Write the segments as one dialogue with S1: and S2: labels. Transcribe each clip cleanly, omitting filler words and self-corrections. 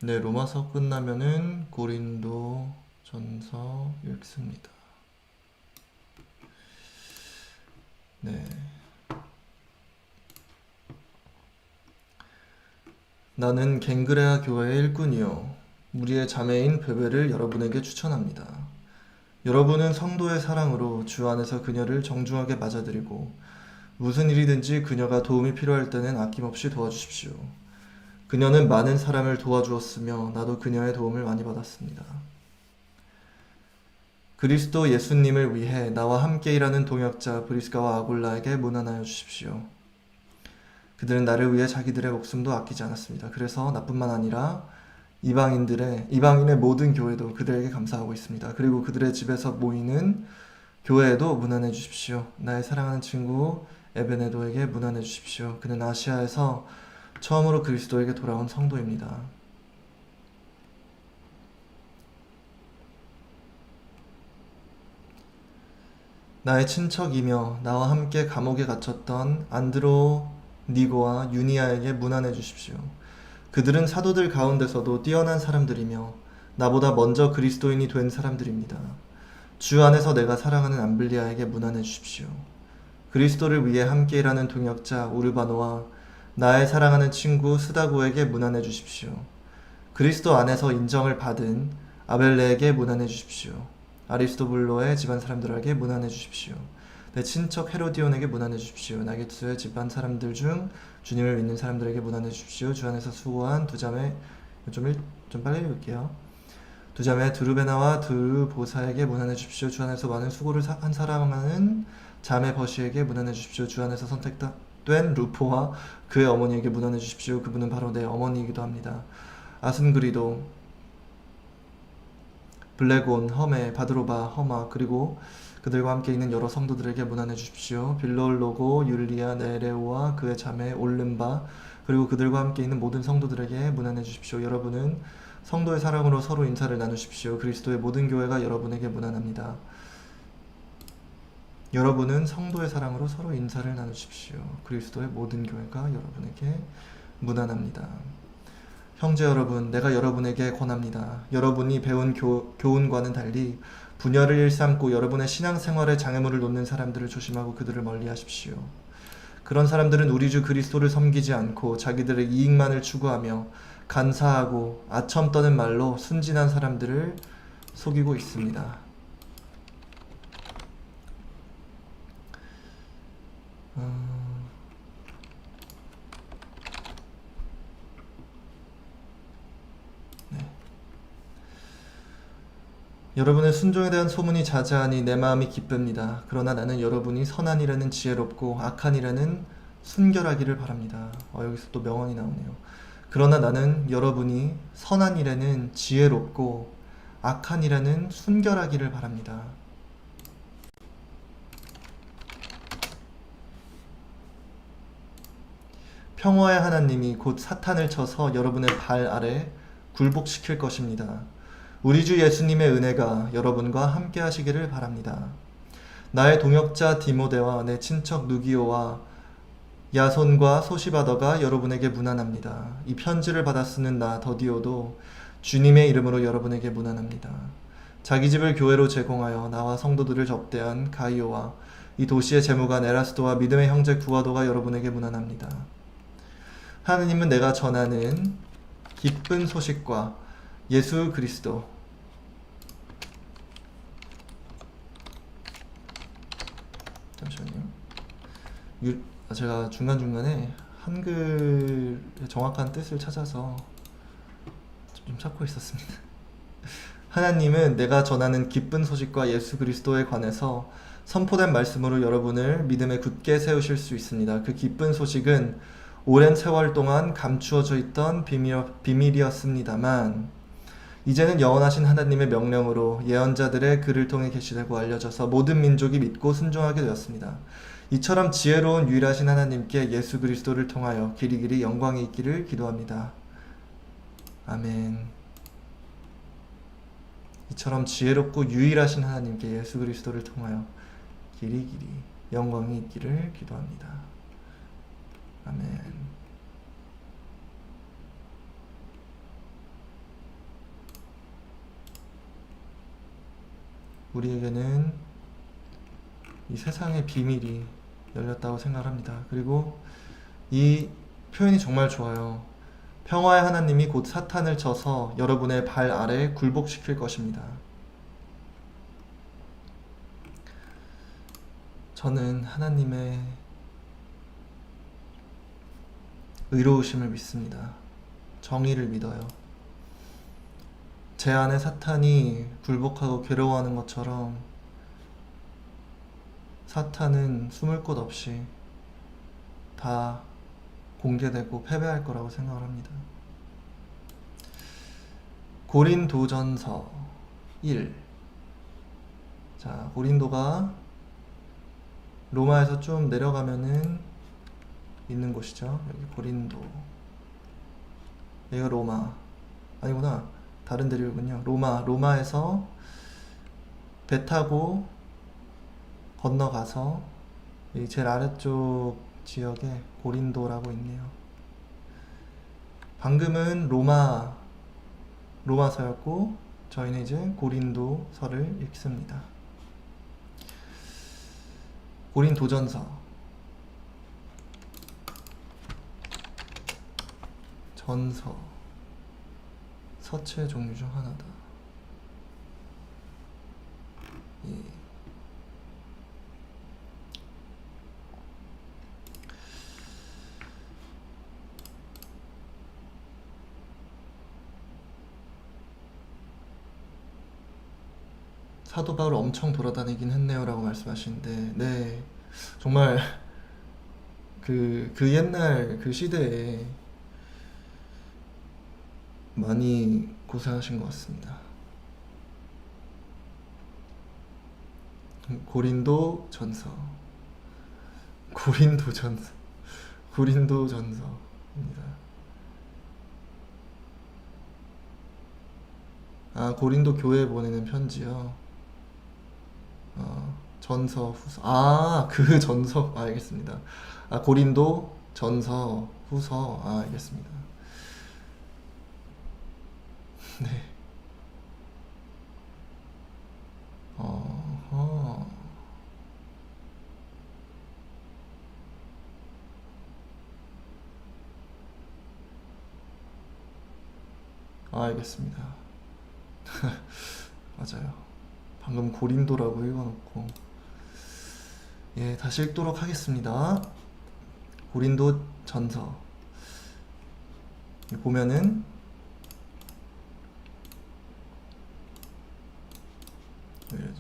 S1: 네, 로마서 끝나면은 고린도 전서 읽습니다. 네. 나는 갱그레아 교회의 일꾼이요. 우리의 자매인 베베를 여러분에게 추천합니다. 여러분은 성도의 사랑으로 주 안에서 그녀를 정중하게 맞아들이고 무슨 일이든지 그녀가 도움이 필요할 때는 아낌없이 도와주십시오. 그녀는 많은 사람을 도와주었으며 나도 그녀의 도움을 많이 받았습니다. 그리스도 예수님을 위해 나와 함께 일하는 동역자 브리스가와 아굴라에게 문안하여 주십시오. 그들은 나를 위해 자기들의 목숨도 아끼지 않았습니다. 그래서 나뿐만 아니라 이방인의 모든 교회도 그들에게 감사하고 있습니다. 그리고 그들의 집에서 모이는 교회에도 문안해 주십시오. 나의 사랑하는 친구 에베네도에게 문안해 주십시오. 그는 아시아에서 처음으로 그리스도에게 돌아온 성도입니다. 나의 친척이며 나와 함께 감옥에 갇혔던 안드로니고와 유니아에게 문안해 주십시오. 그들은 사도들 가운데서도 뛰어난 사람들이며 나보다 먼저 그리스도인이 된 사람들입니다. 주 안에서 내가 사랑하는 암블리아에게 문안해 주십시오. 그리스도를 위해 함께 일하는 동역자 우르바노와 나의 사랑하는 친구 스다고에게 문안해 주십시오. 그리스도 안에서 인정을 받은 아벨레에게 문안해 주십시오. 아리스토블로의 집안 사람들에게 문안해 주십시오. 내 친척 헤로디온에게 문안해 주십시오. 나게투의 집안 사람들 중 주님을 믿는 사람들에게 문안해 주십시오. 주 안에서 수고한 두 자매 좀 빨리 읽을게요. 두 자매 드루베나와 드루보사에게 문안해 주십시오. 주 안에서 많은 수고를 한 사랑하는 자매 버시에게 문안해 주십시오. 주 안에서 선택된 루포와 그의 어머니에게 문안해 주십시오. 그분은 바로 내 어머니이기도 합니다. 아순그리도, 블레곤, 험에, 바드로바, 허마 그리고 그들과 함께 있는 여러 성도들에게 문안해 주십시오. 빌롤로고, 율리아, 네레오와 그의 자매 올른바 그리고 그들과 함께 있는 모든 성도들에게 문안해 주십시오. 여러분은 성도의 사랑으로 서로 인사를 나누십시오. 그리스도의 모든 교회가 여러분에게 문안합니다. 여러분은 성도의 사랑으로 서로 인사를 나누십시오. 그리스도의 모든 교회가 여러분에게 문안합니다. 형제 여러분, 내가 여러분에게 권합니다. 여러분이 배운 교훈과는 달리 분열을 일삼고 여러분의 신앙생활에 장애물을 놓는 사람들을 조심하고 그들을 멀리하십시오. 그런 사람들은 우리 주 그리스도를 섬기지 않고 자기들의 이익만을 추구하며 간사하고 아첨 떠는 말로 순진한 사람들을 속이고 있습니다. 여러분의 순종에 대한 소문이 자자하니 내 마음이 기쁩니다. 그러나 나는 여러분이 선한 일에는 지혜롭고 악한 일에는 순결하기를 바랍니다. 여기서 또 명언이 나오네요. 그러나 나는 여러분이 선한 일에는 지혜롭고 악한 일에는 순결하기를 바랍니다. 평화의 하나님이 곧 사탄을 쳐서 여러분의 발 아래 굴복시킬 것입니다. 우리 주 예수님의 은혜가 여러분과 함께 하시기를 바랍니다. 나의 동역자 디모데와 내 친척 누기오와 야손과 소시바더가 여러분에게 문안합니다. 이 편지를 받아 쓰는 나 더디오도 주님의 이름으로 여러분에게 문안합니다. 자기 집을 교회로 제공하여 나와 성도들을 접대한 가이오와 이 도시의 재무관 에라스도와 믿음의 형제 구아도가 여러분에게 문안합니다. 하느님은 내가 전하는 기쁜 소식과 예수 그리스도 잠시만요. 제가 중간중간에 한글의 정확한 뜻을 찾아서 좀 찾고 있었습니다. 하나님은 내가 전하는 기쁜 소식과 예수 그리스도에 관해서 선포된 말씀으로 여러분을 믿음에 굳게 세우실 수 있습니다. 그 기쁜 소식은 오랜 세월 동안 감추어져 있던 비밀이었습니다만 이제는 영원하신 하나님의 명령으로 예언자들의 글을 통해 계시되고 알려져서 모든 민족이 믿고 순종하게 되었습니다. 이처럼 지혜로운 유일하신 하나님께 예수 그리스도를 통하여 길이길이 영광이 있기를 기도합니다. 아멘. 이처럼 지혜롭고 유일하신 하나님께 예수 그리스도를 통하여 길이길이 영광이 있기를 기도합니다. 아멘. 우리에게는 이 세상의 비밀이 열렸다고 생각합니다. 그리고 이 표현이 정말 좋아요. 평화의 하나님이 곧 사탄을 쳐서 여러분의 발 아래 굴복시킬 것입니다. 저는 하나님의 의로우심을 믿습니다. 정의를 믿어요. 제 안에 사탄이 굴복하고 괴로워하는 것처럼 사탄은 숨을 곳 없이 다 공개되고 패배할 거라고 생각을 합니다. 고린도전서 1. 자, 고린도가 로마에서 좀 내려가면은 있는 곳이죠. 여기 고린도. 여기가 로마. 아니구나. 다른 데이군요. 로마에서 배 타고 건너가서 이 제일 아래쪽 지역에 고린도라고 있네요. 방금은 로마서였고 저희는 이제 고린도서를 읽습니다. 고린도전서 전서 서체의 종류 중 하나다. 예. 사도 바울 엄청 돌아다니긴 했네요 라고 말씀하시는데, 네, 정말 그 옛날 그 시대에 많이 고생하신 것 같습니다. 고린도전서입니다. 아, 고린도 교회에 보내는 편지요. 전서, 후서. 아, 그 전서. 알겠습니다. 아, 고린도 전서, 후서. 아, 알겠습니다. 네. 어허. 아, 알겠습니다. 맞아요. 방금 고린도라고 읽어놓고, 예, 다시 읽도록 하겠습니다. 고린도 전서 보면은 네.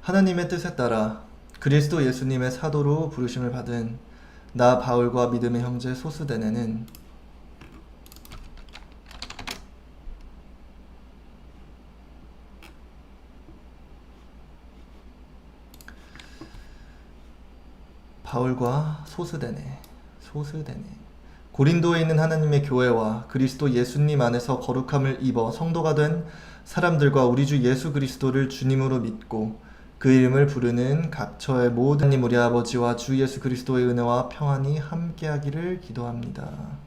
S1: 하나님의 뜻에 따라 그리스도 예수님의 사도로 부르심을 받은 나 바울과 믿음의 형제 소스데네는 바울과 소스데네 고린도에 있는 하나님의 교회와 그리스도 예수님 안에서 거룩함을 입어 성도가 된 사람들과 우리 주 예수 그리스도를 주님으로 믿고 그 이름을 부르는 각처의 모든 하나님 우리 아버지와 주 예수 그리스도의 은혜와 평안이 함께하기를 기도합니다.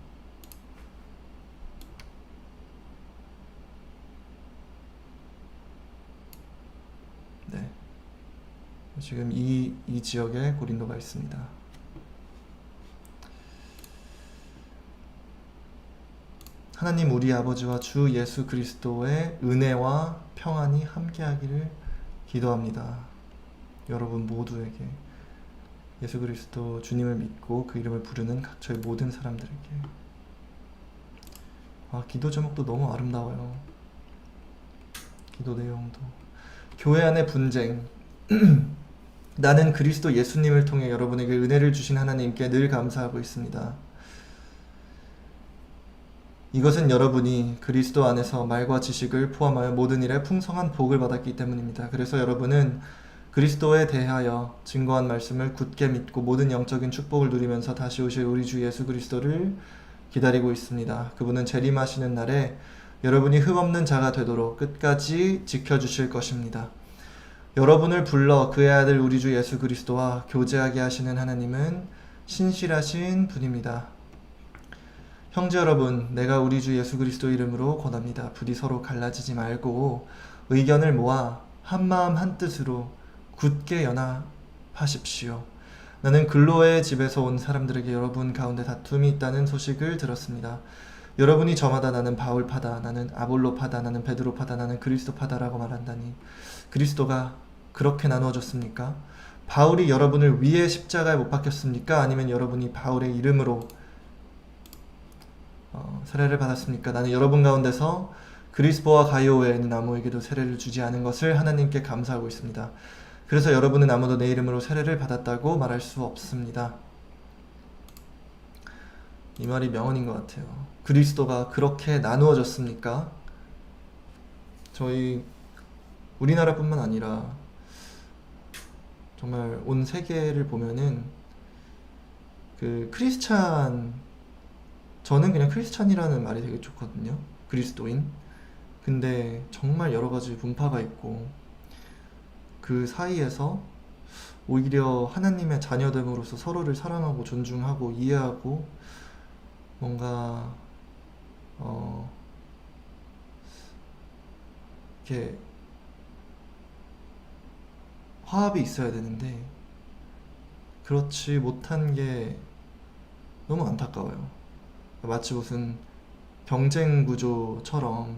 S1: 네, 지금 이 지역에 고린도가 있습니다. 하나님 우리 아버지와 주 예수 그리스도의 은혜와 평안이 함께하기를 기도합니다. 여러분 모두에게, 예수 그리스도 주님을 믿고 그 이름을 부르는 각처의 모든 사람들에게. 아, 기도 제목도 너무 아름다워요. 기도 내용도. 교회 안의 분쟁. 나는 그리스도 예수님을 통해 여러분에게 은혜를 주신 하나님께 늘 감사하고 있습니다. 이것은 여러분이 그리스도 안에서 말과 지식을 포함하여 모든 일에 풍성한 복을 받았기 때문입니다. 그래서 여러분은 그리스도에 대하여 증거한 말씀을 굳게 믿고 모든 영적인 축복을 누리면서 다시 오실 우리 주 예수 그리스도를 기다리고 있습니다. 그분은 재림하시는 날에 여러분이 흠없는 자가 되도록 끝까지 지켜주실 것입니다. 여러분을 불러 그의 아들 우리 주 예수 그리스도와 교제하게 하시는 하나님은 신실하신 분입니다. 형제 여러분, 내가 우리 주 예수 그리스도 이름으로 권합니다. 부디 서로 갈라지지 말고 의견을 모아 한 마음 한 뜻으로 굳게 연합하십시오. 나는 글로의 집에서 온 사람들에게 여러분 가운데 다툼이 있다는 소식을 들었습니다. 여러분이 저마다 나는 바울파다, 나는 아볼로파다, 나는 베드로파다, 나는 그리스도파다라고 말한다니 그리스도가 그렇게 나누어졌습니까? 바울이 여러분을 위해 십자가에 못 박혔습니까? 아니면 여러분이 바울의 이름으로 세례를 받았습니까? 나는 여러분 가운데서 그리스보와 가이오 외에는 아무에게도 세례를 주지 않은 것을 하나님께 감사하고 있습니다. 그래서 여러분은 아무도 내 이름으로 세례를 받았다고 말할 수 없습니다. 이 말이 명언인 것 같아요. 그리스도가 그렇게 나누어졌습니까? 저희 우리나라뿐만 아니라 정말 온 세계를 보면은 저는 그냥 크리스찬이라는 말이 되게 좋거든요. 그리스도인. 근데 정말 여러 가지 분파가 있고 그 사이에서 오히려 하나님의 자녀됨으로써 서로를 사랑하고 존중하고 이해하고 뭔가 이렇게 화합이 있어야 되는데 그렇지 못한 게 너무 안타까워요. 마치 무슨 경쟁 구조처럼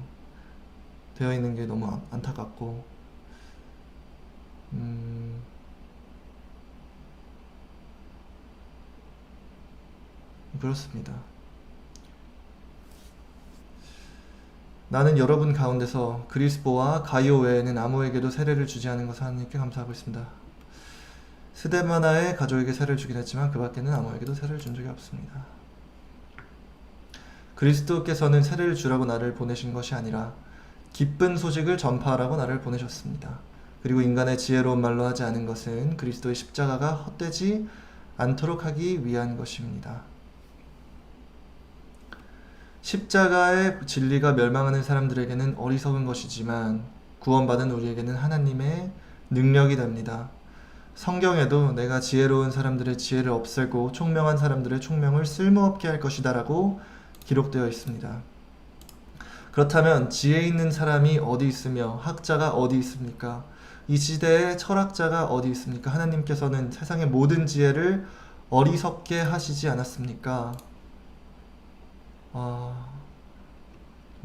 S1: 되어 있는 게 너무 안타깝고 그렇습니다. 나는 여러분 가운데서 그리스보와 가이오 외에는 아무에게도 세례를 주지 않은 것을 하나님께 감사하고 있습니다. 스데마나의 가족에게 세례를 주긴 했지만 그 밖에는 아무에게도 세례를 준 적이 없습니다. 그리스도께서는 세례를 주라고 나를 보내신 것이 아니라 기쁜 소식을 전파하라고 나를 보내셨습니다. 그리고 인간의 지혜로운 말로 하지 않은 것은 그리스도의 십자가가 헛되지 않도록 하기 위한 것입니다. 십자가의 진리가 멸망하는 사람들에게는 어리석은 것이지만 구원받은 우리에게는 하나님의 능력이 됩니다. 성경에도 내가 지혜로운 사람들의 지혜를 없애고 총명한 사람들의 총명을 쓸모없게 할 것이다 라고 기록되어 있습니다. 그렇다면 지혜 있는 사람이 어디 있으며 학자가 어디 있습니까? 이 시대에 철학자가 어디 있습니까? 하나님께서는 세상의 모든 지혜를 어리석게 하시지 않았습니까? 정말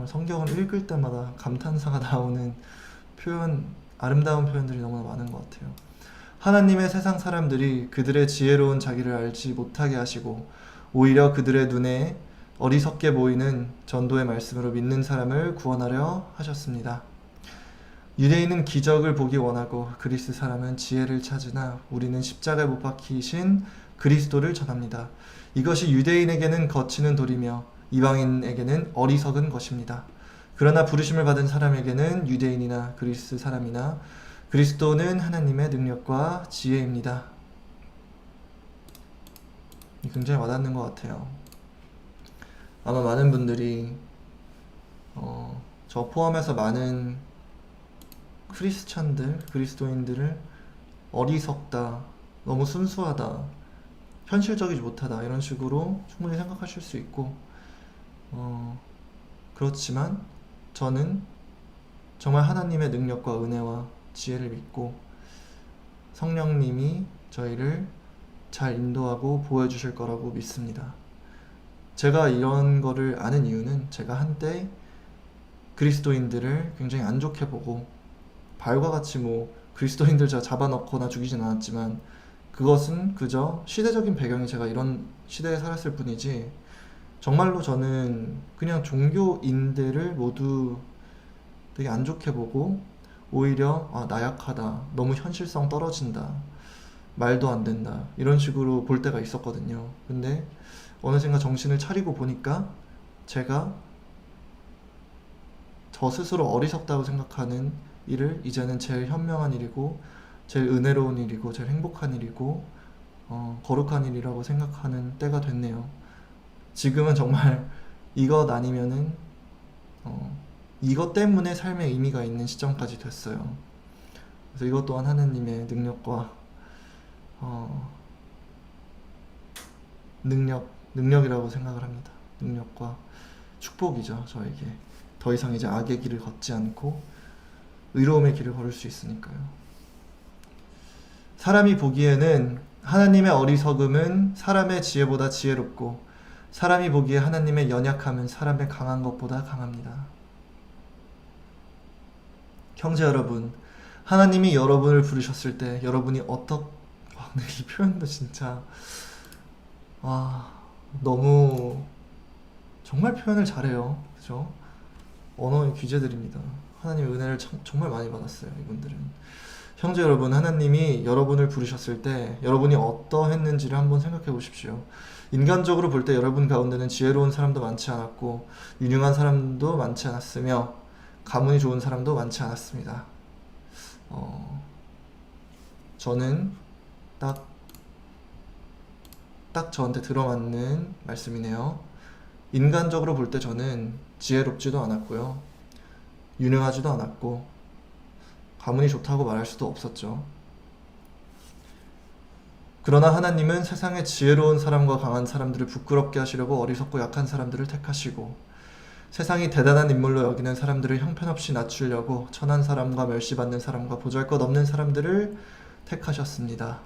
S1: 성경을 읽을 때마다 감탄사가 나오는 아름다운 표현들이 너무나 많은 것 같아요. 하나님의 세상 사람들이 그들의 지혜로운 자기를 알지 못하게 하시고 오히려 그들의 눈에 어리석게 보이는 전도의 말씀으로 믿는 사람을 구원하려 하셨습니다. 유대인은 기적을 보기 원하고 그리스 사람은 지혜를 찾으나 우리는 십자가에 못 박히신 그리스도를 전합니다. 이것이 유대인에게는 거치는 돌이며 이방인에게는 어리석은 것입니다. 그러나 부르심을 받은 사람에게는 유대인이나 그리스 사람이나 그리스도는 하나님의 능력과 지혜입니다. 굉장히 와닿는 것 같아요. 아마 많은 분들이 저 포함해서 많은 크리스찬들, 그리스도인들을 어리석다, 너무 순수하다, 현실적이지 못하다 이런 식으로 충분히 생각하실 수 있고 그렇지만 저는 정말 하나님의 능력과 은혜와 지혜를 믿고 성령님이 저희를 잘 인도하고 보여주실 거라고 믿습니다. 제가 이런 거를 아는 이유는 제가 한때 그리스도인들을 굉장히 안 좋게 보고 발과 같이 그리스도인들 제가 잡아넣거나 죽이진 않았지만 그것은 그저 시대적인 배경이 제가 이런 시대에 살았을 뿐이지 정말로 저는 그냥 종교인들을 모두 되게 안 좋게 보고 오히려 나약하다, 너무 현실성 떨어진다, 말도 안 된다 이런 식으로 볼 때가 있었거든요. 근데 어느샌가 정신을 차리고 보니까 제가 저 스스로 어리석다고 생각하는 일을 이제는 제일 현명한 일이고 제일 은혜로운 일이고 제일 행복한 일이고 거룩한 일이라고 생각하는 때가 됐네요. 지금은 정말 이것 아니면은 이것 때문에 삶에 의미가 있는 시점까지 됐어요. 그래서 이것 또한 하나님의 능력과 능력이라고 생각을 합니다. 능력과 축복이죠. 저에게 더 이상 이제 악의 길을 걷지 않고 의로움의 길을 걸을 수 있으니까요. 사람이 보기에는 하나님의 어리석음은 사람의 지혜보다 지혜롭고 사람이 보기에 하나님의 연약함은 사람의 강한 것보다 강합니다. 형제 여러분, 하나님이 여러분을 부르셨을 때 여러분이 이 표현도 진짜 너무 정말 표현을 잘해요. 그죠? 언어의 귀재들입니다. 하나님의 은혜를 정말 많이 받았어요. 이분들은. 형제 여러분, 하나님이 여러분을 부르셨을 때 여러분이 어떠했는지를 한번 생각해 보십시오. 인간적으로 볼 때 여러분 가운데는 지혜로운 사람도 많지 않았고 유능한 사람도 많지 않았으며 가문이 좋은 사람도 많지 않았습니다. 저는 딱 저한테 들어맞는 말씀이네요. 인간적으로 볼 때 저는 지혜롭지도 않았고요. 유능하지도 않았고 가문이 좋다고 말할 수도 없었죠. 그러나 하나님은 세상의 지혜로운 사람과 강한 사람들을 부끄럽게 하시려고 어리석고 약한 사람들을 택하시고 세상이 대단한 인물로 여기는 사람들을 형편없이 낮추려고 천한 사람과 멸시받는 사람과 보잘것없는 사람들을 택하셨습니다.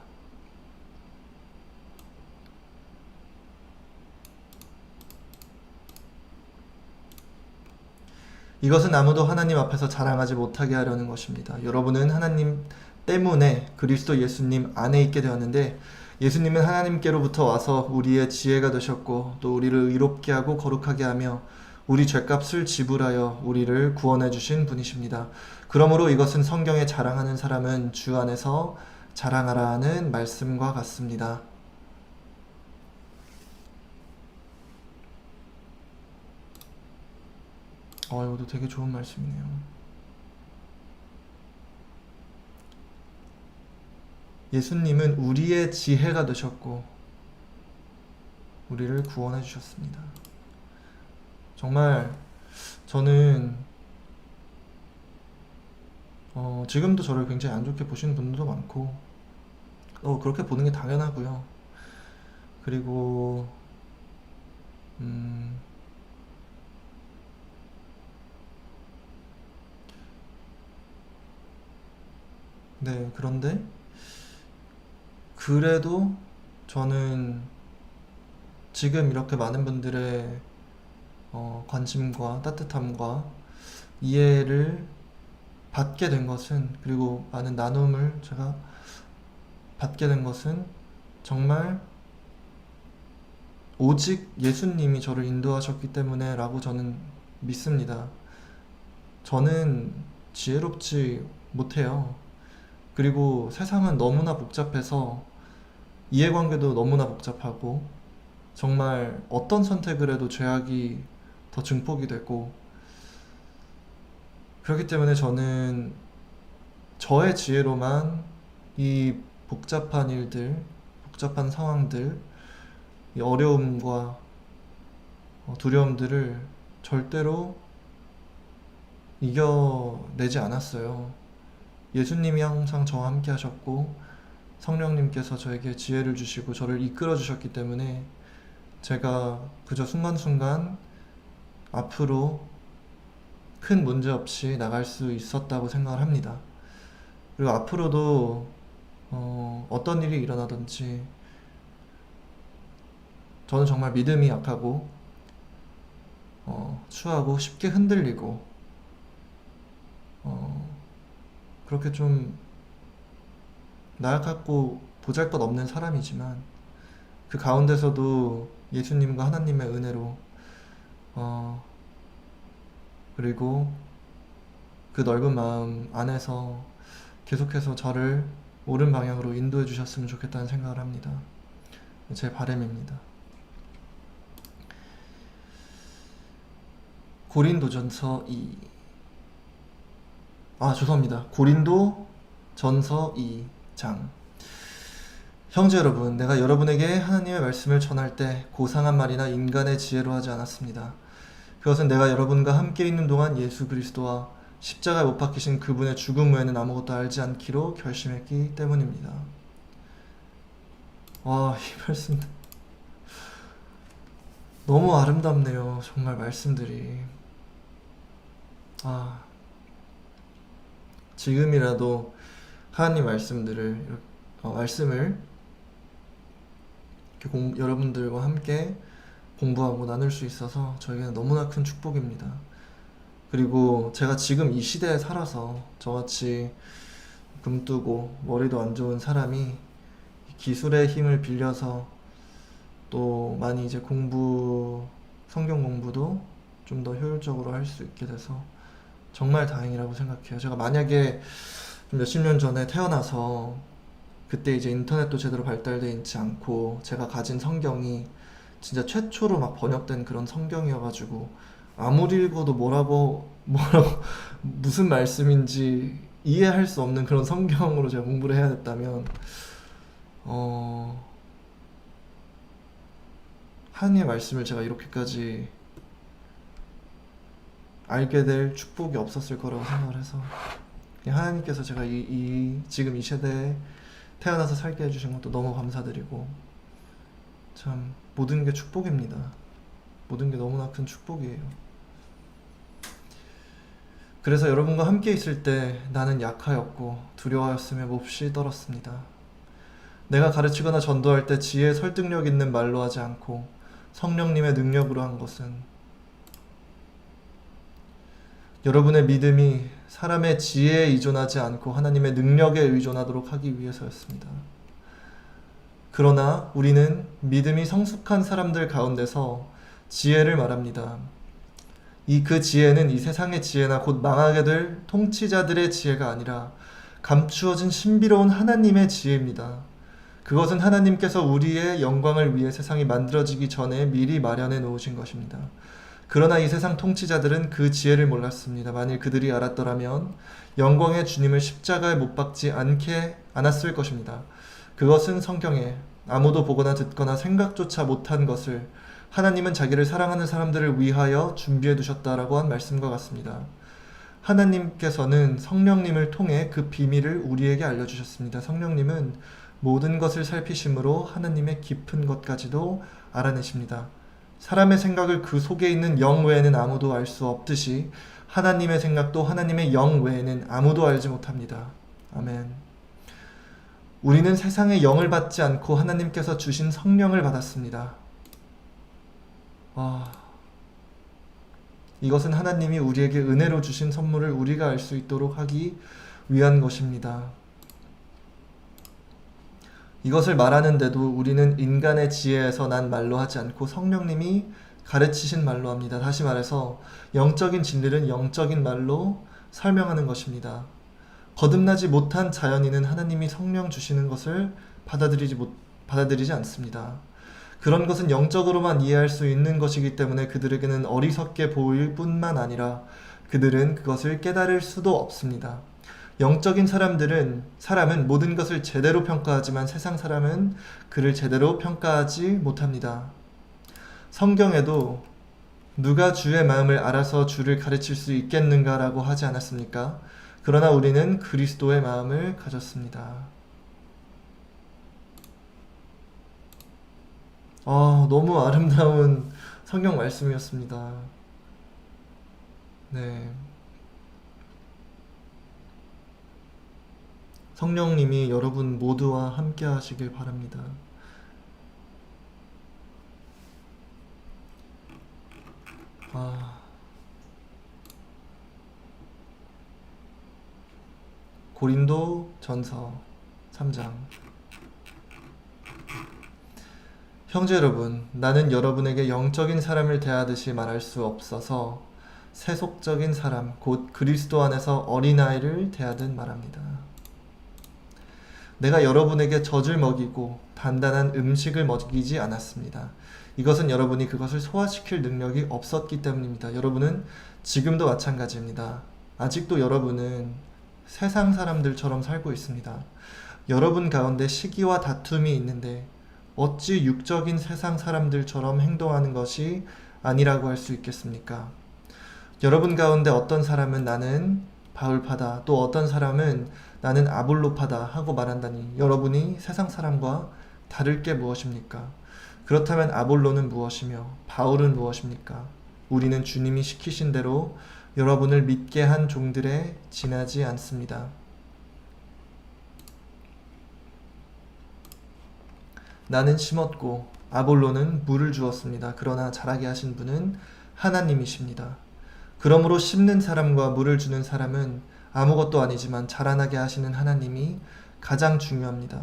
S1: 이것은 아무도 하나님 앞에서 자랑하지 못하게 하려는 것입니다. 여러분은 하나님 때문에 그리스도 예수님 안에 있게 되었는데 예수님은 하나님께로부터 와서 우리의 지혜가 되셨고 또 우리를 의롭게 하고 거룩하게 하며 우리 죄값을 지불하여 우리를 구원해 주신 분이십니다. 그러므로 이것은 성경에 자랑하는 사람은 주 안에서 자랑하라는 말씀과 같습니다. 이것도 되게 좋은 말씀이네요. 예수님은 우리의 지혜가 되셨고 우리를 구원해 주셨습니다. 정말 저는 지금도 저를 굉장히 안 좋게 보시는 분들도 많고 그렇게 보는 게 당연하고요. 그리고 네, 그런데 그래도 저는 지금 이렇게 많은 분들의 관심과 따뜻함과 이해를 받게 된 것은, 그리고 많은 나눔을 제가 받게 된 것은 정말 오직 예수님이 저를 인도하셨기 때문에 라고 저는 믿습니다. 저는 지혜롭지 못해요. 그리고 세상은 너무나 복잡해서 이해관계도 너무나 복잡하고 정말 어떤 선택을 해도 죄악이 더 증폭이 되고 그렇기 때문에 저는 저의 지혜로만 이 복잡한 일들, 복잡한 상황들, 이 어려움과 두려움들을 절대로 이겨내지 않았어요. 예수님이 항상 저와 함께 하셨고 성령님께서 저에게 지혜를 주시고 저를 이끌어 주셨기 때문에 제가 그저 순간순간 앞으로 큰 문제 없이 나갈 수 있었다고 생각을 합니다. 그리고 앞으로도 어떤 일이 일어나든지 저는 정말 믿음이 약하고 추하고 쉽게 흔들리고 그렇게 좀 나약하고 보잘것없는 사람이지만 그 가운데서도 예수님과 하나님의 은혜로 그리고 그 넓은 마음 안에서 계속해서 저를 옳은 방향으로 인도해 주셨으면 좋겠다는 생각을 합니다. 제 바람입니다. 고린도전서 2. 죄송합니다. 고린도전서 2장. 형제 여러분, 내가 여러분에게 하나님의 말씀을 전할 때 고상한 말이나 인간의 지혜로 하지 않았습니다. 그것은 내가 여러분과 함께 있는 동안 예수 그리스도와 십자가에 못 박히신 그분의 죽음 외에는 아무것도 알지 않기로 결심했기 때문입니다. 이 말씀 너무 아름답네요. 정말 말씀들이. 아, 지금이라도 하나님 말씀을 이렇게 여러분들과 함께 공부하고 나눌 수 있어서 저에게는 너무나 큰 축복입니다. 그리고 제가 지금 이 시대에 살아서 저같이 금뜨고 머리도 안 좋은 사람이 기술의 힘을 빌려서 또 많이 이제 성경 공부도 좀 더 효율적으로 할 수 있게 돼서 정말 다행이라고 생각해요. 제가 만약에 몇십 년 전에 태어나서 그때 이제 인터넷도 제대로 발달되어 있지 않고 제가 가진 성경이 진짜 최초로 막 번역된 그런 성경이어가지고 아무리 읽어도 뭐라고 무슨 말씀인지 이해할 수 없는 그런 성경으로 제가 공부를 해야 됐다면 하나님의 말씀을 제가 이렇게까지 알게 될 축복이 없었을 거라고 생각을 해서 하나님께서 제가 지금 이 세대에 태어나서 살게 해주신 것도 너무 감사드리고 참 모든 게 축복입니다. 모든 게 너무나 큰 축복이에요. 그래서 여러분과 함께 있을 때 나는 약하였고 두려워하였으며 몹시 떨었습니다. 내가 가르치거나 전도할 때 지혜에 설득력 있는 말로 하지 않고 성령님의 능력으로 한 것은 여러분의 믿음이 사람의 지혜에 의존하지 않고 하나님의 능력에 의존하도록 하기 위해서였습니다. 그러나 우리는 믿음이 성숙한 사람들 가운데서 지혜를 말합니다. 그 지혜는 이 세상의 지혜나 곧 망하게 될 통치자들의 지혜가 아니라 감추어진 신비로운 하나님의 지혜입니다. 그것은 하나님께서 우리의 영광을 위해 세상이 만들어지기 전에 미리 마련해 놓으신 것입니다. 그러나 이 세상 통치자들은 그 지혜를 몰랐습니다. 만일 그들이 알았더라면 영광의 주님을 십자가에 못 박지 않았을 것입니다. 그것은 성경에 아무도 보거나 듣거나 생각조차 못한 것을 하나님은 자기를 사랑하는 사람들을 위하여 준비해 두셨다라고 한 말씀과 같습니다. 하나님께서는 성령님을 통해 그 비밀을 우리에게 알려주셨습니다. 성령님은 모든 것을 살피심으로 하나님의 깊은 것까지도 알아내십니다. 사람의 생각을 그 속에 있는 영 외에는 아무도 알 수 없듯이 하나님의 생각도 하나님의 영 외에는 아무도 알지 못합니다. 아멘. 우리는 세상의 영을 받지 않고 하나님께서 주신 성령을 받았습니다. 이것은 하나님이 우리에게 은혜로 주신 선물을 우리가 알 수 있도록 하기 위한 것입니다. 이것을 말하는데도 우리는 인간의 지혜에서 난 말로 하지 않고 성령님이 가르치신 말로 합니다. 다시 말해서 영적인 진리는 영적인 말로 설명하는 것입니다. 거듭나지 못한 자연인은 하나님이 성령 주시는 것을 받아들이지 않습니다. 그런 것은 영적으로만 이해할 수 있는 것이기 때문에 그들에게는 어리석게 보일 뿐만 아니라 그들은 그것을 깨달을 수도 없습니다. 영적인 사람은 모든 것을 제대로 평가하지만 세상 사람은 그를 제대로 평가하지 못합니다. 성경에도 누가 주의 마음을 알아서 주를 가르칠 수 있겠는가라고 하지 않았습니까? 그러나 우리는 그리스도의 마음을 가졌습니다. 너무 아름다운 성경 말씀이었습니다. 네. 성령님이 여러분 모두와 함께 하시길 바랍니다. 고린도 전서 3장. 형제 여러분, 나는 여러분에게 영적인 사람을 대하듯이 말할 수 없어서 세속적인 사람, 곧 그리스도 안에서 어린아이를 대하듯 말합니다. 내가 여러분에게 젖을 먹이고 단단한 음식을 먹이지 않았습니다. 이것은 여러분이 그것을 소화시킬 능력이 없었기 때문입니다. 여러분은 지금도 마찬가지입니다. 아직도 여러분은 세상 사람들처럼 살고 있습니다. 여러분 가운데 시기와 다툼이 있는데 어찌 육적인 세상 사람들처럼 행동하는 것이 아니라고 할 수 있겠습니까? 여러분 가운데 어떤 사람은 나는 바울파다, 또 어떤 사람은 나는 아볼로파다 하고 말한다니 여러분이 세상 사람과 다를 게 무엇입니까? 그렇다면 아볼로는 무엇이며 바울은 무엇입니까? 우리는 주님이 시키신 대로 여러분을 믿게 한 종들에 지나지 않습니다. 나는 심었고 아볼로는 물을 주었습니다. 그러나 자라게 하신 분은 하나님이십니다. 그러므로 심는 사람과 물을 주는 사람은 아무것도 아니지만 자라나게 하시는 하나님이 가장 중요합니다.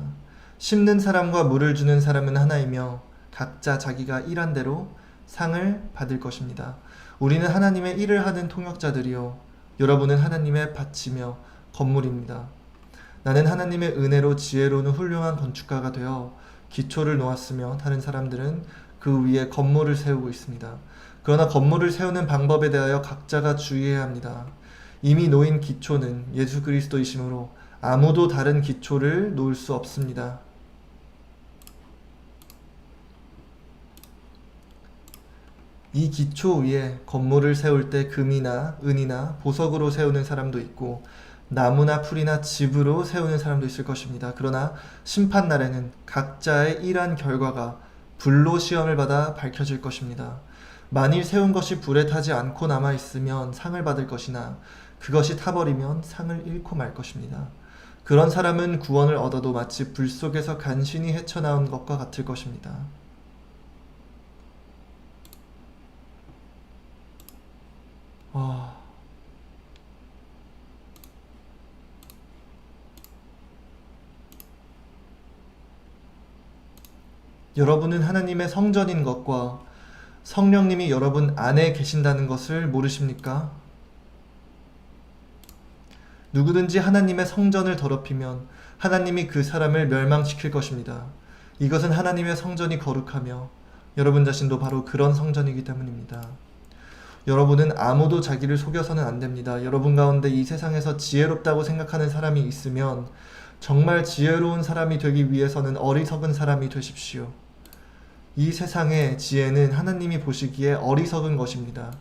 S1: 심는 사람과 물을 주는 사람은 하나이며 각자 자기가 일한 대로 상을 받을 것입니다. 우리는 하나님의 일을 하는 통역자들이요 여러분은 하나님의 밭이며 건물입니다. 나는 하나님의 은혜로 지혜로는 훌륭한 건축가가 되어 기초를 놓았으며 다른 사람들은 그 위에 건물을 세우고 있습니다. 그러나 건물을 세우는 방법에 대하여 각자가 주의해야 합니다. 이미 놓인 기초는 예수 그리스도이시므로 아무도 다른 기초를 놓을 수 없습니다. 이 기초 위에 건물을 세울 때 금이나 은이나 보석으로 세우는 사람도 있고 나무나 풀이나 집으로 세우는 사람도 있을 것입니다. 그러나 심판날에는 각자의 일한 결과가 불로 시험을 받아 밝혀질 것입니다. 만일 세운 것이 불에 타지 않고 남아있으면 상을 받을 것이나 그것이 타버리면 상을 잃고 말 것입니다. 그런 사람은 구원을 얻어도 마치 불 속에서 간신히 헤쳐나온 것과 같을 것입니다. 여러분은 하나님의 성전인 것과 성령님이 여러분 안에 계신다는 것을 모르십니까? 누구든지 하나님의 성전을 더럽히면 하나님이 그 사람을 멸망시킬 것입니다. 이것은 하나님의 성전이 거룩하며 여러분 자신도 바로 그런 성전이기 때문입니다. 여러분은 아무도 자기를 속여서는 안 됩니다. 여러분 가운데 이 세상에서 지혜롭다고 생각하는 사람이 있으면 정말 지혜로운 사람이 되기 위해서는 어리석은 사람이 되십시오. 이 세상의 지혜는 하나님이 보시기에 어리석은 것입니다.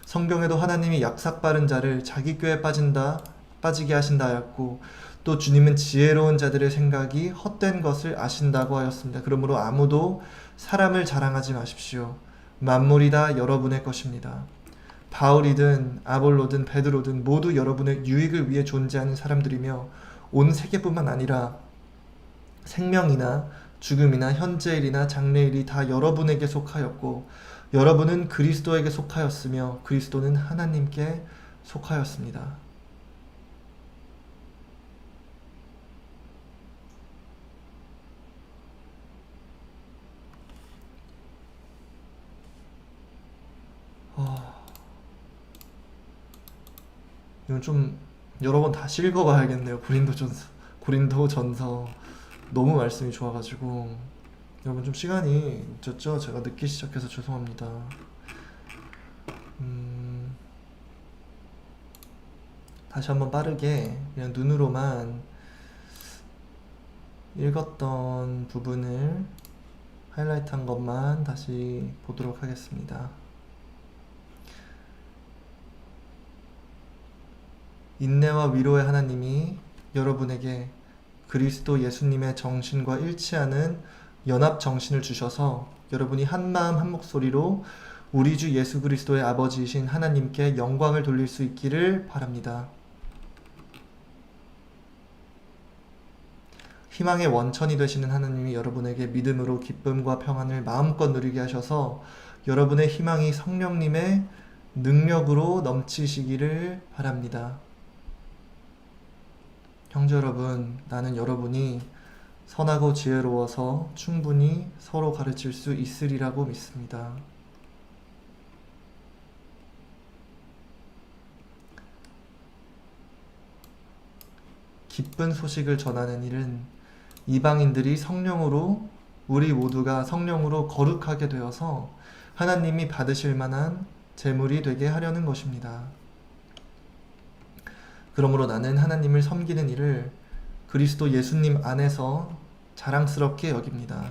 S1: 성경에도 하나님이 약삭빠른 자를 자기 꾀에 빠지게 하신다 하였고 또 주님은 지혜로운 자들의 생각이 헛된 것을 아신다고 하였습니다. 그러므로 아무도 사람을 자랑하지 마십시오. 만물이 다 여러분의 것입니다. 바울이든 아볼로든 베드로든 모두 여러분의 유익을 위해 존재하는 사람들이며 온 세계뿐만 아니라 생명이나 죽음이나 현재일이나 장래일이 다 여러분에게 속하였고 여러분은 그리스도에게 속하였으며 그리스도는 하나님께 속하였습니다. 이건 좀 여러 번 다시 읽어봐야겠네요. 고린도전서 너무 말씀이 좋아가지고 여러분 좀 시간이 늦었죠? 제가 늦게 시작해서 죄송합니다. 다시 한번 빠르게 그냥 눈으로만 읽었던 부분을 하이라이트한 것만 다시 보도록 하겠습니다. 인내와 위로의 하나님이 여러분에게 그리스도 예수님의 정신과 일치하는 연합 정신을 주셔서 여러분이 한마음 한목소리로 우리 주 예수 그리스도의 아버지이신 하나님께 영광을 돌릴 수 있기를 바랍니다. 희망의 원천이 되시는 하나님이 여러분에게 믿음으로 기쁨과 평안을 마음껏 누리게 하셔서 여러분의 희망이 성령님의 능력으로 넘치시기를 바랍니다. 형제 여러분, 나는 여러분이 선하고 지혜로워서 충분히 서로 가르칠 수 있으리라고 믿습니다. 기쁜 소식을 전하는 일은 이방인들이 성령으로 우리 모두가 성령으로 거룩하게 되어서 하나님이 받으실 만한 제물이 되게 하려는 것입니다. 그러므로 나는 하나님을 섬기는 일을 그리스도 예수님 안에서 자랑스럽게 여깁니다.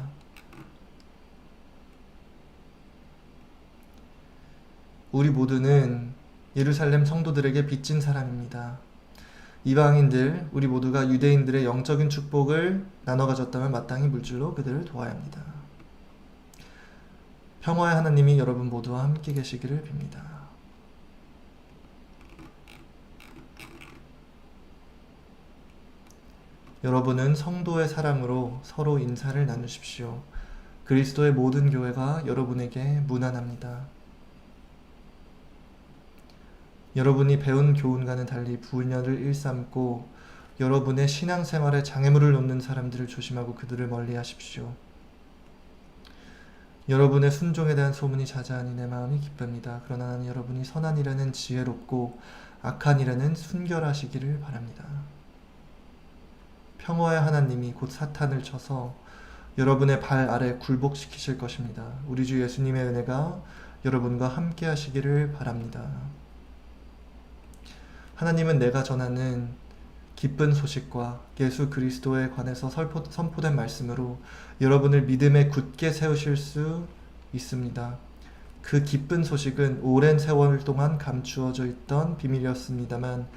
S1: 우리 모두는 예루살렘 성도들에게 빚진 사람입니다. 이방인들, 우리 모두가 유대인들의 영적인 축복을 나눠 가졌다면 마땅히 물질로 그들을 도와야 합니다. 평화의 하나님이 여러분 모두와 함께 계시기를 빕니다. 여러분은 성도의 사랑으로 서로 인사를 나누십시오. 그리스도의 모든 교회가 여러분에게 문안합니다. 여러분이 배운 교훈과는 달리 분열을 일삼고 여러분의 신앙생활에 장애물을 놓는 사람들을 조심하고 그들을 멀리하십시오. 여러분의 순종에 대한 소문이 자자하니 내 마음이 기쁩니다. 그러나 나는 여러분이 선한 일에는 지혜롭고 악한 일에는 순결하시기를 바랍니다. 평화의 하나님이 곧 사탄을 쳐서 여러분의 발 아래 굴복시키실 것입니다. 우리 주 예수님의 은혜가 여러분과 함께 하시기를 바랍니다. 하나님은 내가 전하는 기쁜 소식과 예수 그리스도에 관해서 선포된 말씀으로 여러분을 믿음에 굳게 세우실 수 있습니다. 그 기쁜 소식은 오랜 세월 동안 감추어져 있던 비밀이었습니다만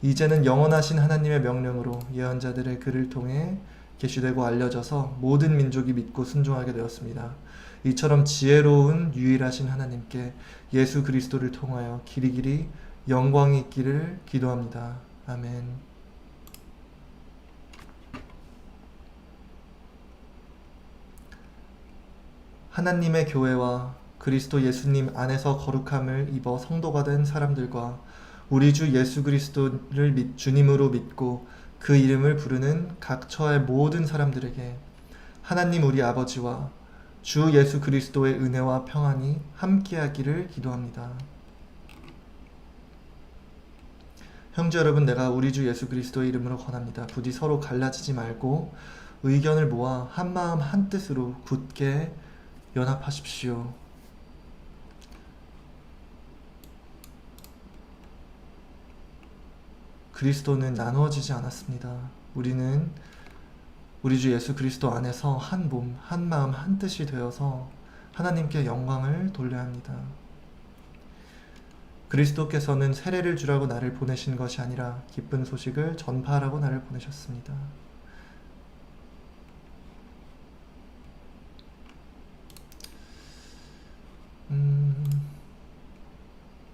S1: 이제는 영원하신 하나님의 명령으로 예언자들의 글을 통해 계시되고 알려져서 모든 민족이 믿고 순종하게 되었습니다. 이처럼 지혜로운 유일하신 하나님께 예수 그리스도를 통하여 길이길이 영광이 있기를 기도합니다. 아멘. 하나님의 교회와 그리스도 예수님 안에서 거룩함을 입어 성도가 된 사람들과 우리 주 예수 그리스도를 주님으로 믿고 그 이름을 부르는 각처의 모든 사람들에게 하나님 우리 아버지와 주 예수 그리스도의 은혜와 평안이 함께하기를 기도합니다. 형제 여러분, 내가 우리 주 예수 그리스도의 이름으로 권합니다. 부디 서로 갈라지지 말고 의견을 모아 한마음 한뜻으로 굳게 연합하십시오. 그리스도는 나누어지지 않았습니다. 우리는 우리 주 예수 그리스도 안에서 한 몸, 한 마음, 한 뜻이 되어서 하나님께 영광을 돌려야 합니다. 그리스도께서는 세례를 주라고 나를 보내신 것이 아니라 기쁜 소식을 전파하라고 나를 보내셨습니다.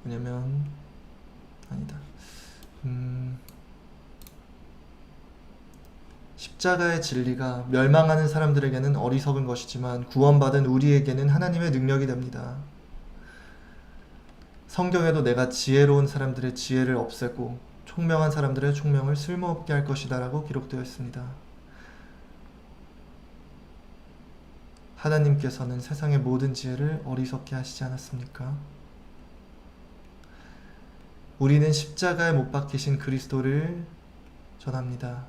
S1: 왜냐면 아니다. 십자가의 진리가 멸망하는 사람들에게는 어리석은 것이지만 구원받은 우리에게는 하나님의 능력이 됩니다. 성경에도 내가 지혜로운 사람들의 지혜를 없애고 총명한 사람들의 총명을 쓸모없게 할 것이다 라고 기록되어 있습니다. 하나님께서는 세상의 모든 지혜를 어리석게 하시지 않았습니까? 우리는 십자가에 못 박히신 그리스도를 전합니다.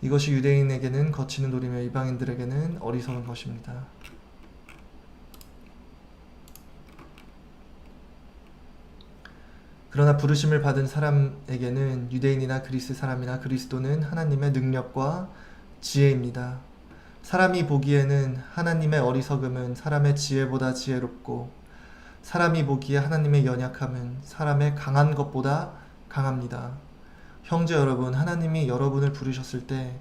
S1: 이것이 유대인에게는 거치는 도리며 이방인들에게는 어리석은 것입니다. 그러나 부르심을 받은 사람에게는 유대인이나 그리스 사람이나 그리스도는 하나님의 능력과 지혜입니다. 사람이 보기에는 하나님의 어리석음은 사람의 지혜보다 지혜롭고 사람이 보기에 하나님의 연약함은 사람의 강한 것보다 강합니다. 형제 여러분, 하나님이 여러분을 부르셨을 때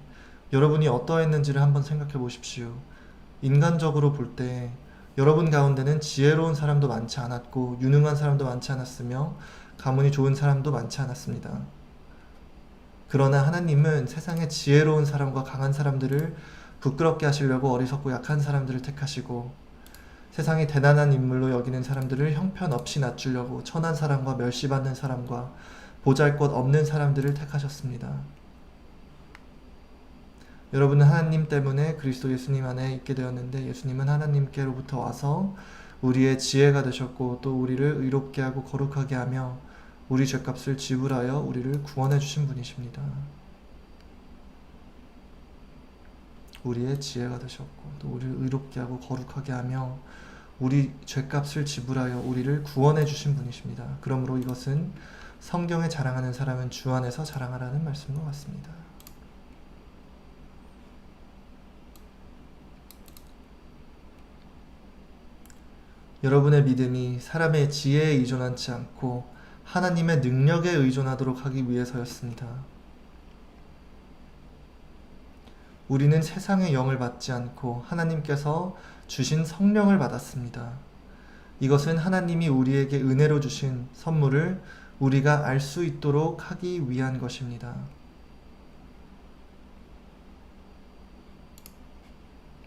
S1: 여러분이 어떠했는지를 한번 생각해 보십시오. 인간적으로 볼 때 여러분 가운데는 지혜로운 사람도 많지 않았고 유능한 사람도 많지 않았으며 가문이 좋은 사람도 많지 않았습니다. 그러나 하나님은 세상에 지혜로운 사람과 강한 사람들을 부끄럽게 하시려고 어리석고 약한 사람들을 택하시고 세상이 대단한 인물로 여기는 사람들을 형편없이 낮추려고 천한 사람과 멸시받는 사람과 보잘것 없는 사람들을 택하셨습니다. 여러분은 하나님 때문에 그리스도 예수님 안에 있게 되었는데 예수님은 하나님께로부터 와서 우리의 지혜가 되셨고 또 우리를 의롭게 하고 거룩하게 하며 우리 죄값을 지불하여 우리를 구원해 주신 분이십니다. 우리의 지혜가 되셨고 또 우리를 의롭게 하고 거룩하게 하며 우리 죄값을 지불하여 우리를 구원해 주신 분이십니다. 그러므로 이것은 성경에 자랑하는 사람은 주 안에서 자랑하라는 말씀과 같습니다. 여러분의 믿음이 사람의 지혜에 의존하지 않고 하나님의 능력에 의존하도록 하기 위해서였습니다. 우리는 세상의 영을 받지 않고 하나님께서 주신 성령을 받았습니다. 이것은 하나님이 우리에게 은혜로 주신 선물을 우리가 알 수 있도록 하기 위한 것입니다.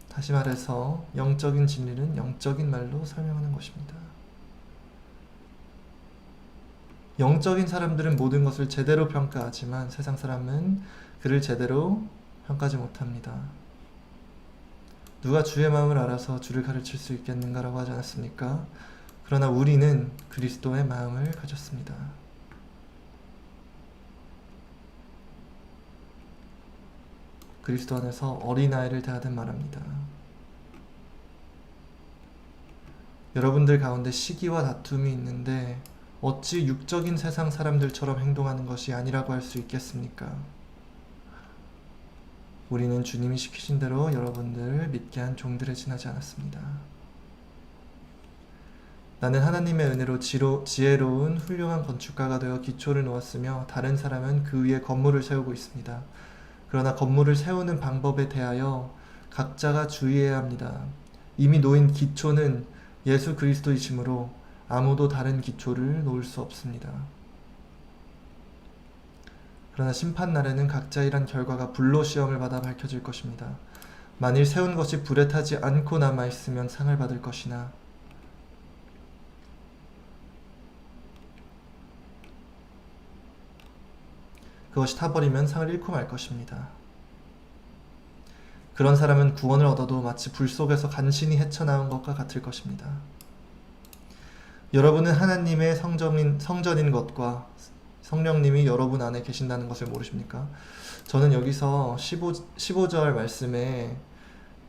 S1: 다시 말해서 영적인 진리는 영적인 말로 설명하는 것입니다. 영적인 사람들은 모든 것을 제대로 평가하지만 세상 사람은 그를 제대로 평가하지 못합니다. 누가 주의 마음을 알아서 주를 가르칠 수 있겠는가라고 하지 않았습니까? 그러나 우리는 그리스도의 마음을 가졌습니다. 그리스도 안에서 어린아이를 대하듯 말합니다. 여러분들 가운데 시기와 다툼이 있는데 어찌 육적인 세상 사람들처럼 행동하는 것이 아니라고 할 수 있겠습니까? 우리는 주님이 시키신 대로 여러분들을 믿게 한 종들에 지나지 않았습니다. 나는 하나님의 은혜로 지혜로운 훌륭한 건축가가 되어 기초를 놓았으며 다른 사람은 그 위에 건물을 세우고 있습니다. 그러나 건물을 세우는 방법에 대하여 각자가 주의해야 합니다. 이미 놓인 기초는 예수 그리스도이시므로 아무도 다른 기초를 놓을 수 없습니다. 그러나 심판날에는 각자 일한 결과가 불로 시험을 받아 밝혀질 것입니다. 만일 세운 것이 불에 타지 않고 남아있으면 상을 받을 것이나 그것이 타버리면 상을 잃고 말 것입니다. 그런 사람은 구원을 얻어도 마치 불 속에서 간신히 헤쳐나온 것과 같을 것입니다. 여러분은 하나님의 성전인 것과 성령님이 여러분 안에 계신다는 것을 모르십니까? 저는 여기서 15절 말씀에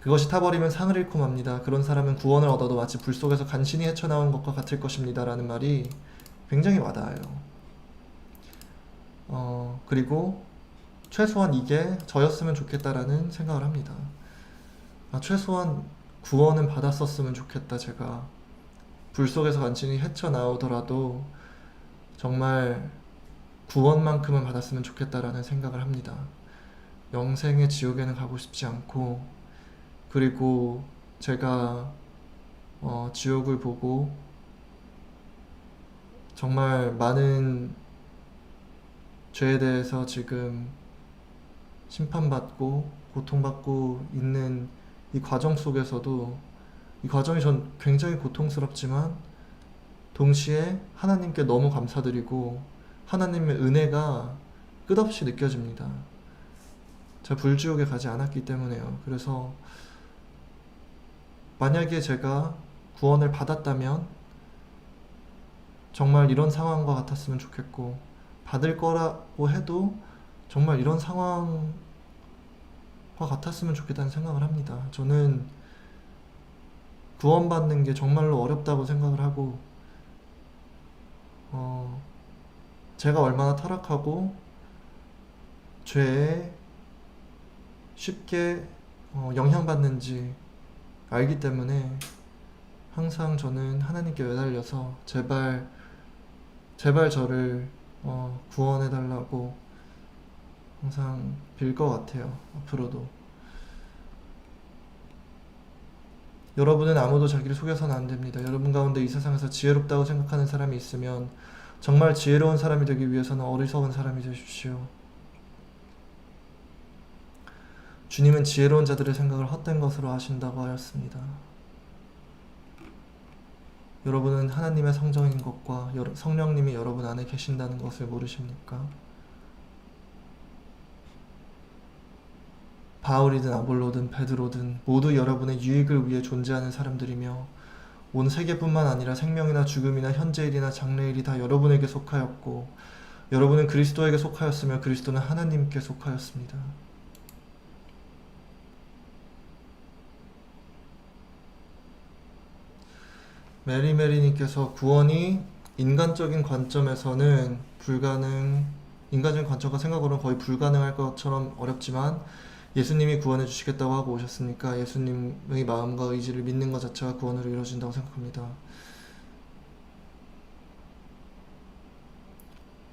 S1: 그것이 타버리면 상을 잃고 맙니다. 그런 사람은 구원을 얻어도 마치 불 속에서 간신히 헤쳐나온 것과 같을 것입니다. 라는 말이 굉장히 와닿아요. 그리고 최소한 이게 저였으면 좋겠다라는 생각을 합니다. 최소한 구원은 받았었으면 좋겠다. 제가 불 속에서 간신히 헤쳐나오더라도 정말 구원만큼은 받았으면 좋겠다라는 생각을 합니다. 영생의 지옥에는 가고 싶지 않고, 그리고 제가 지옥을 보고 정말 많은 죄에 대해서 지금 심판받고 고통받고 있는 이 과정 속에서도 이 과정이 전 굉장히 고통스럽지만 동시에 하나님께 너무 감사드리고 하나님의 은혜가 끝없이 느껴집니다. 제가 불지옥에 가지 않았기 때문에요. 그래서 만약에 제가 구원을 받았다면 정말 이런 상황과 같았으면 좋겠고, 받을 거라고 해도 정말 이런 상황과 같았으면 좋겠다는 생각을 합니다. 저는 구원받는 게 정말로 어렵다고 생각을 하고, 제가 얼마나 타락하고 죄에 쉽게 영향받는지 알기 때문에 항상 저는 하나님께 매달려서 제발 저를 구원해달라고 항상 빌 것 같아요. 앞으로도. 여러분은 아무도 자기를 속여서는 안 됩니다. 여러분 가운데 이 세상에서 지혜롭다고 생각하는 사람이 있으면 정말 지혜로운 사람이 되기 위해서는 어리석은 사람이 되십시오. 주님은 지혜로운 자들의 생각을 헛된 것으로 하신다고 하였습니다. 여러분은 하나님의 성전인 것과 성령님이 여러분 안에 계신다는 것을 모르십니까? 바울이든 아볼로든 베드로든 모두 여러분의 유익을 위해 존재하는 사람들이며 온 세계뿐만 아니라 생명이나 죽음이나 현재일이나 장래일이 다 여러분에게 속하였고 여러분은 그리스도에게 속하였으며 그리스도는 하나님께 속하였습니다. 메리님께서 구원이 인간적인 관점에서는 인간적인 관점과 생각으로는 거의 불가능할 것처럼 어렵지만 예수님이 구원해 주시겠다고 하고 오셨으니까 예수님의 마음과 의지를 믿는 것 자체가 구원으로 이루어진다고 생각합니다.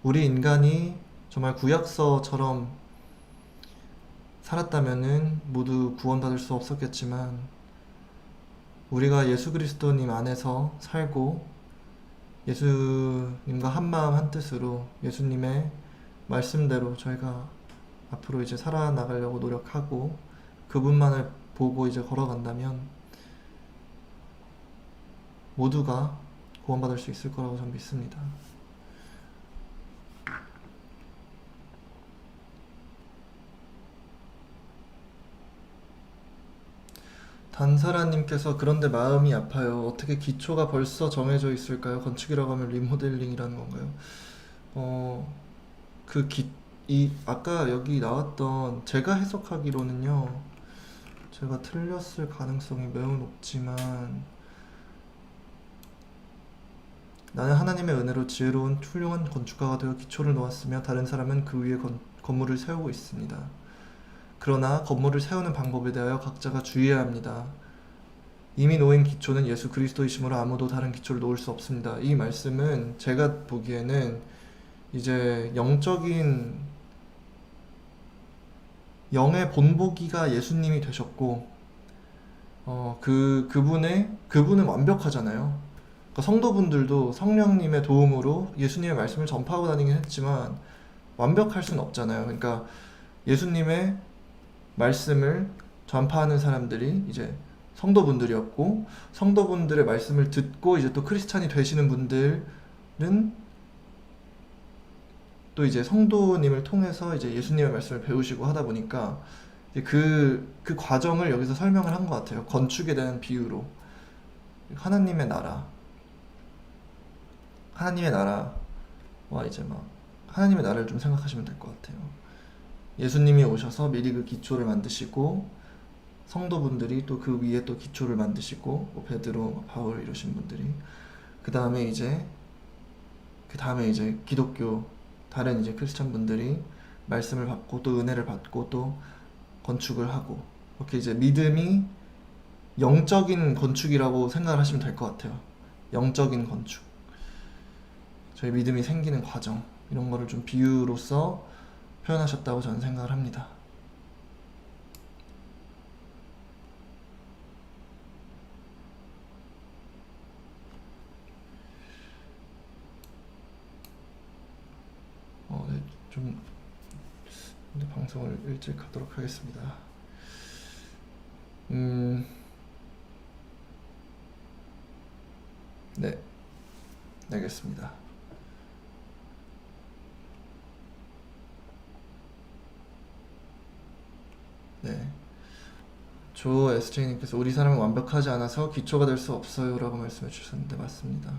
S1: 우리 인간이 정말 구약서처럼 살았다면은 모두 구원받을 수 없었겠지만 우리가 예수 그리스도님 안에서 살고 예수님과 한마음 한뜻으로 예수님의 말씀대로 저희가 앞으로 이제 살아나가려고 노력하고 그분만을 보고 이제 걸어간다면 모두가 구원받을 수 있을 거라고 저는 믿습니다. 단사라님께서 그런데 마음이 아파요. 어떻게 기초가 벌써 정해져 있을까요? 건축이라고 하면 리모델링이라는 건가요? 어, 아까 여기 나왔던 제가 해석하기로는요. 제가 틀렸을 가능성이 매우 높지만 나는 하나님의 은혜로 지혜로운 훌륭한 건축가가 되어 기초를 놓았으며 다른 사람은 그 위에 건물을 세우고 있습니다. 그러나 건물을 세우는 방법에 대하여 각자가 주의해야 합니다. 이미 놓인 기초는 예수 그리스도이시므로 아무도 다른 기초를 놓을 수 없습니다. 이 말씀은 제가 보기에는 이제 영적인 영의 본보기가 예수님이 되셨고 그분은 완벽하잖아요. 그러니까 성도분들도 성령님의 도움으로 예수님의 말씀을 전파하고 다니긴 했지만 완벽할 수는 없잖아요. 그러니까 예수님의 말씀을 전파하는 사람들이 이제 성도분들이었고 성도분들의 말씀을 듣고 이제 또 크리스찬이 되시는 분들은 또 이제 성도님을 통해서 이제 예수님의 말씀을 배우시고 하다 보니까 이제 그 과정을 여기서 설명을 한 것 같아요. 건축에 대한 비유로 하나님의 나라와 이제 막 하나님의 나라를 좀 생각하시면 될 것 같아요. 예수님이 오셔서 미리 그 기초를 만드시고 성도분들이 또 그 위에 또 기초를 만드시고 뭐 베드로, 바울 이러신 분들이 그 다음에 이제 기독교 다른 이제 크리스찬 분들이 말씀을 받고 또 은혜를 받고 또 건축을 하고 이렇게 이제 믿음이 영적인 건축이라고 생각을 하시면 될 것 같아요. 영적인 건축. 저희 믿음이 생기는 과정 이런 거를 좀 비유로서 표현하셨다고 저는 생각을 합니다. 네, 좀 방송을 일찍 하도록 하겠습니다. 네, 알겠습니다. 네. 조 SJ님께서 우리 사람은 완벽하지 않아서 기초가 될 수 없어요 라고 말씀해 주셨는데 맞습니다.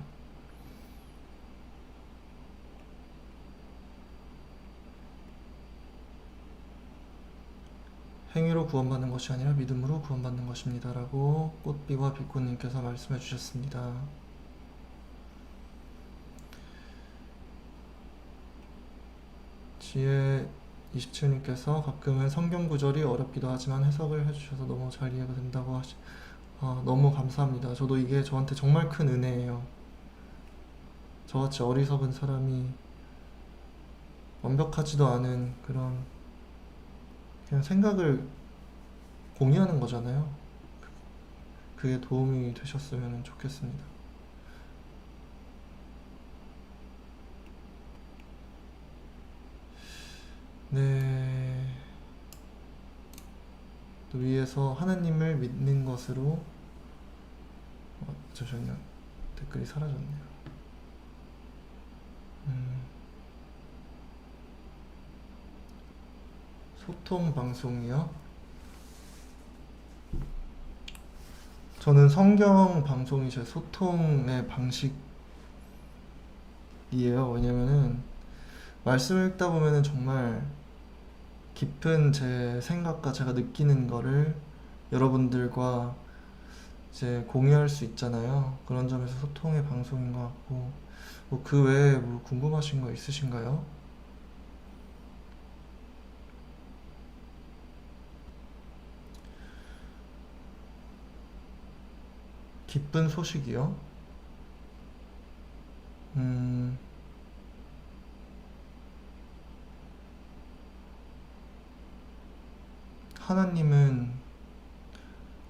S1: 행위로 구원받는 것이 아니라 믿음으로 구원받는 것입니다 라고 꽃비와 비꽃님께서 말씀해 주셨습니다. 지혜 27님께서 가끔은 성경 구절이 어렵기도 하지만 해석을 해주셔서 너무 잘 이해가 된다고 너무 감사합니다. 저도 이게 저한테 정말 큰 은혜예요. 저같이 어리석은 사람이 완벽하지도 않은 그런 그냥 생각을 공유하는 거잖아요. 그게 도움이 되셨으면 좋겠습니다. 네. 또 위에서 하나님을 믿는 것으로 잠시만요. 댓글이 사라졌네요. 소통 방송이요? 저는 성경 방송이 제 소통의 방식이에요. 왜냐면은 말씀을 읽다 보면은 정말 깊은 제 생각과 제가 느끼는 거를 여러분들과 이제 공유할 수 있잖아요. 그런 점에서 소통의 방송인 것 같고 뭐 그 외에 뭐 궁금하신 거 있으신가요? 기쁜 소식이요? 하나님은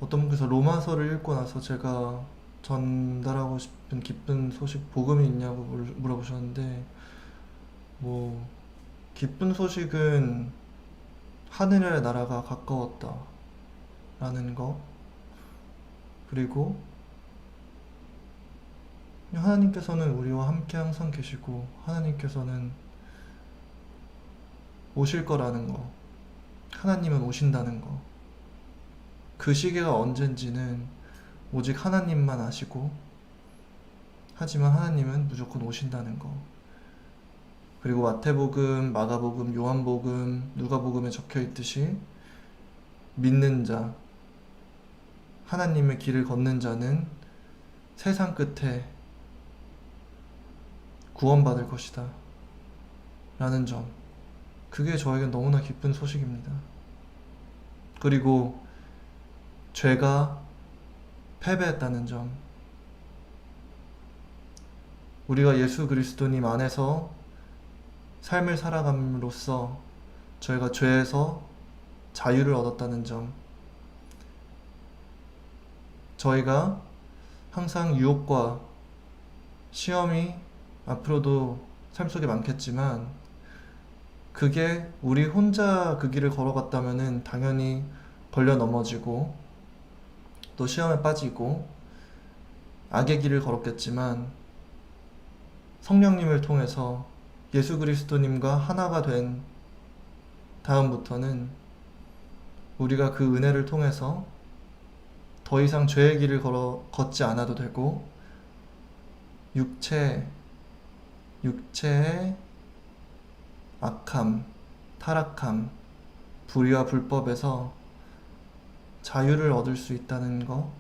S1: 어떤 분께서 로마서를 읽고 나서 제가 전달하고 싶은 기쁜 소식, 복음이 있냐고 물어보셨는데, 뭐, 기쁜 소식은 하늘의 나라가 가까웠다 라는 거, 그리고 하나님께서는 우리와 함께 항상 계시고 하나님께서는 오실 거라는 거, 하나님은 오신다는 거, 그 시기가 언젠지는 오직 하나님만 아시고, 하지만 하나님은 무조건 오신다는 거, 그리고 마태복음, 마가복음, 요한복음, 누가복음에 적혀 있듯이 믿는 자, 하나님의 길을 걷는 자는 세상 끝에 구원받을 것이다 라는 점, 그게 저에겐 너무나 기쁜 소식입니다. 그리고 죄가 패배했다는 점, 우리가 예수 그리스도님 안에서 삶을 살아감으로써 저희가 죄에서 자유를 얻었다는 점, 저희가 항상 유혹과 시험이 앞으로도 삶 속에 많겠지만, 그게 우리 혼자 그 길을 걸어갔다면은 당연히 걸려 넘어지고 또 시험에 빠지고 악의 길을 걸었겠지만, 성령님을 통해서 예수 그리스도님과 하나가 된 다음부터는 우리가 그 은혜를 통해서 더 이상 죄의 길을 걷지 않아도 되고, 육체의 악함, 타락함, 불의와 불법에서 자유를 얻을 수 있다는 거,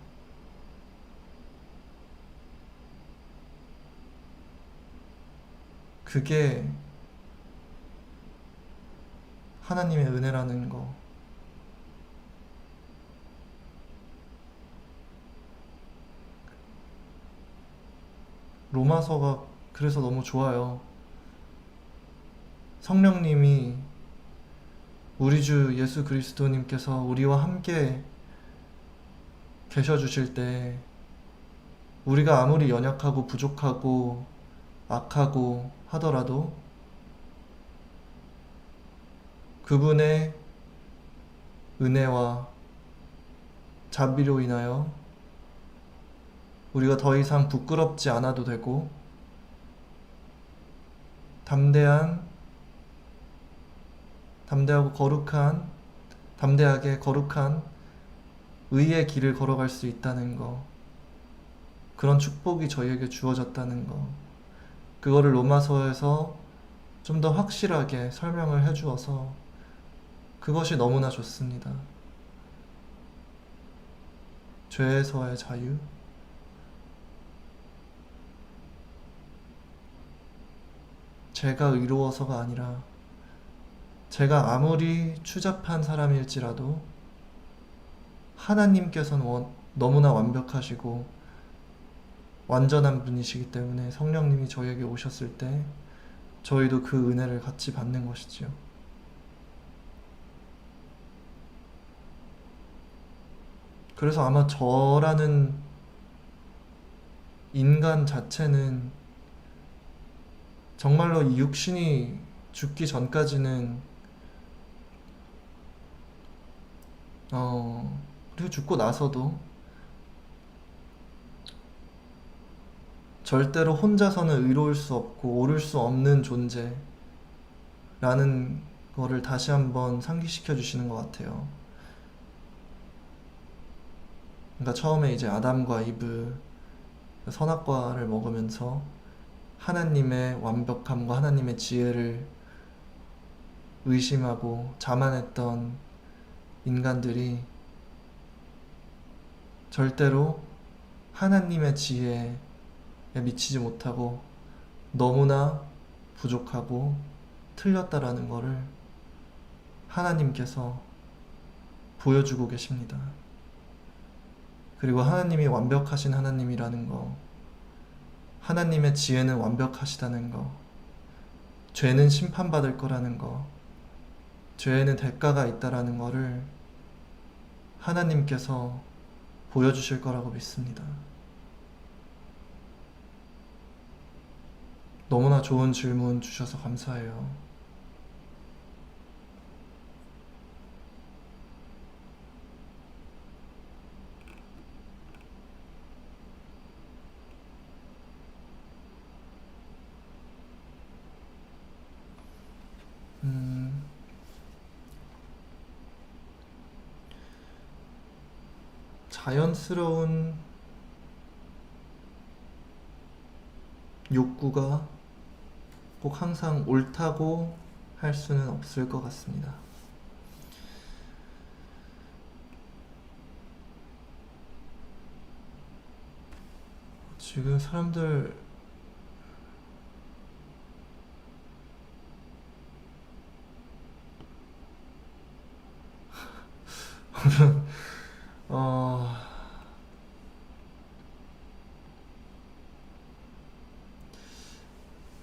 S1: 그게 하나님의 은혜라는 거. 로마서가 그래서 너무 좋아요. 성령님이, 우리 주 예수 그리스도님께서 우리와 함께 계셔 주실 때, 우리가 아무리 연약하고 부족하고 악하고 하더라도 그분의 은혜와 자비로 인하여 우리가 더 이상 부끄럽지 않아도 되고, 담대하게 거룩한 의의 길을 걸어갈 수 있다는 거, 그런 축복이 저희에게 주어졌다는 거, 그거를 로마서에서 좀 더 확실하게 설명을 해주어서 그것이 너무나 좋습니다. 죄에서의 자유, 제가 의로워서가 아니라, 제가 아무리 추잡한 사람일지라도 하나님께서는 너무나 완벽하시고 완전한 분이시기 때문에 성령님이 저에게 오셨을 때 저희도 그 은혜를 같이 받는 것이지요. 그래서 아마 저라는 인간 자체는 정말로 이 육신이 죽기 전까지는 그리고 죽고 나서도 절대로 혼자서는 의로울 수 없고 옳을 수 없는 존재라는 거를 다시 한번 상기시켜 주시는 것 같아요. 그러니까 처음에 이제 아담과 이브 선악과를 먹으면서 하나님의 완벽함과 하나님의 지혜를 의심하고 자만했던 인간들이 절대로 하나님의 지혜에 미치지 못하고 너무나 부족하고 틀렸다라는 것을 하나님께서 보여주고 계십니다. 그리고 하나님이 완벽하신 하나님이라는 거, 하나님의 지혜는 완벽하시다는 거, 죄는 심판받을 거라는 거, 죄에는 대가가 있다라는 거를 하나님께서 보여주실 거라고 믿습니다. 너무나 좋은 질문 주셔서 감사해요. 자연스러운 욕구가 꼭 항상 옳다고 할 수는 없을 것 같습니다. 지금 사람들 어...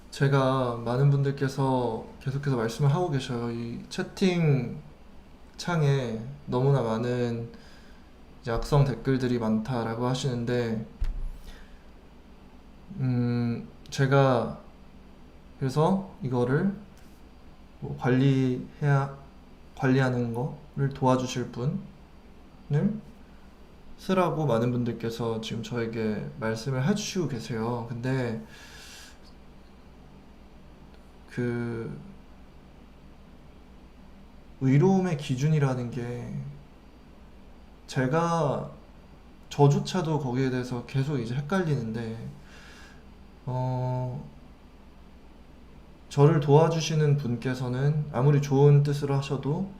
S1: 제가 많은 분들께서 계속해서 말씀을 하고 계셔요. 이 채팅 창에 너무나 많은 이제 악성 댓글들이 많다라고 하시는데, 제가 그래서 이거를 뭐 관리하는 거를 도와주실 분을 쓰라고 많은 분들께서 지금 저에게 말씀을 해주시고 계세요. 근데 그 의로움의 기준이라는 게 제가 저조차도 거기에 대해서 계속 이제 헷갈리는데, 저를 도와주시는 분께서는 아무리 좋은 뜻으로 하셔도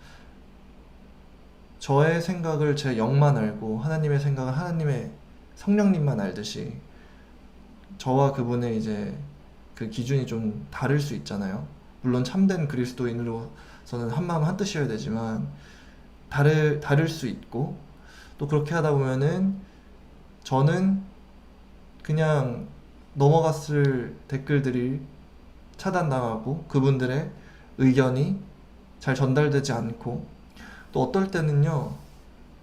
S1: 저의 생각을 제 영만 알고 하나님의 생각을 하나님의 성령님만 알듯이 저와 그분의 이제 그 기준이 좀 다를 수 있잖아요. 물론 참된 그리스도인으로서는 한마음 한뜻이어야 되지만 다를 수 있고, 또 그렇게 하다 보면은 저는 그냥 넘어갔을 댓글들이 차단당하고 그분들의 의견이 잘 전달되지 않고, 또 어떨 때는요,